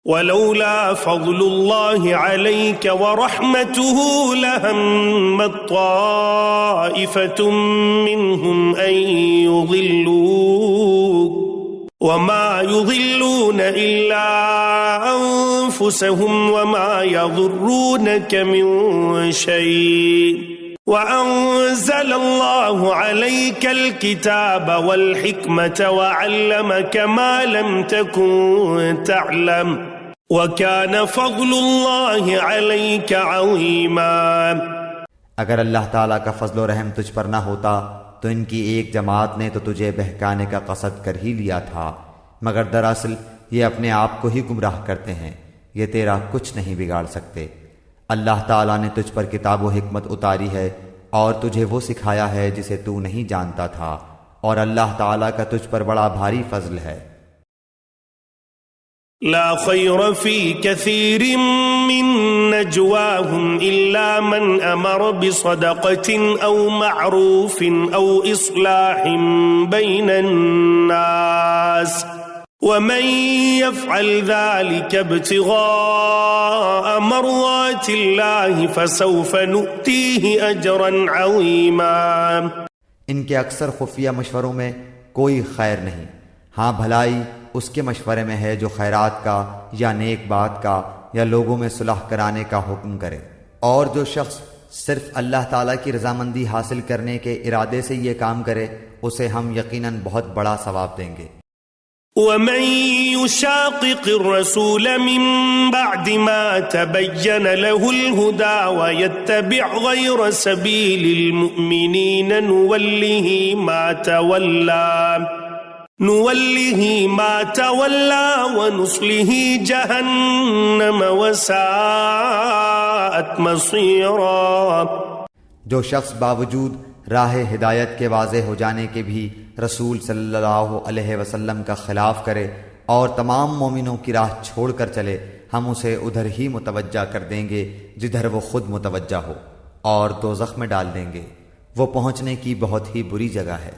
ولولا فضل الله عليك ورحمته لهمت طائفة منهم أن يضلوك وما يضلون إلا أنفسهم وما يضرونك من شيء وأنزل الله عليك الكتاب والحكمة وعلمك ما لم تكن تعلم وَكَانَ فَضْلُ اللَّهِ عَلَيْكَ عَظِيمًا۔ اگر اللہ تعالیٰ کا فضل و رحم تجھ پر نہ ہوتا تو ان کی ایک جماعت نے تو تجھے بہکانے کا قصد کر ہی لیا تھا، مگر دراصل یہ اپنے آپ کو ہی گمراہ کرتے ہیں، یہ تیرا کچھ نہیں بگاڑ سکتے۔ اللہ تعالیٰ نے تجھ پر کتاب و حکمت اتاری ہے اور تجھے وہ سکھایا ہے جسے تو نہیں جانتا تھا، اور اللہ تعالیٰ کا تجھ پر بڑا بھاری فضل ہے۔ لا خير في كثير من نجواهم إلا من أمر بصدقة أو معروف أو إصلاح بين الناس ومن يفعل ذلك ابتغاء مرضات الله فسوف نؤتيه أجرا عظيما۔ ان کے اکثر خفیہ مشوروں میں کوئی خیر نہیں، ہاں بھلائی اس کے مشورے میں ہے جو خیرات کا یا نیک بات کا یا لوگوں میں صلح کرانے کا حکم کرے، اور جو شخص صرف اللہ تعالیٰ کی رضامندی حاصل کرنے کے ارادے سے یہ کام کرے اسے ہم یقیناً بہت بڑا ثواب دیں گے۔ وَمَن يُشَاقِقِ الرَّسُولَ مِن بَعْدِ مَا تَبَيَّنَ لَهُ الْهُدَى وَيَتَّبِعْ غَيْرَ سَبِيلِ الْمُؤْمِنِينَ نُوَلِّهِ مَا تَوَلَّى وَنُصْلِهِ جَهَنَّمَ وَسَاءَتْ مَصِيرًا۔ جو شخص باوجود راہ ہدایت کے واضح ہو جانے کے بھی رسول صلی اللہ علیہ وسلم کا خلاف کرے اور تمام مومنوں کی راہ چھوڑ کر چلے، ہم اسے ادھر ہی متوجہ کر دیں گے جدھر وہ خود متوجہ ہو، اور دوزخ میں ڈال دیں گے، وہ پہنچنے کی بہت ہی بری جگہ ہے۔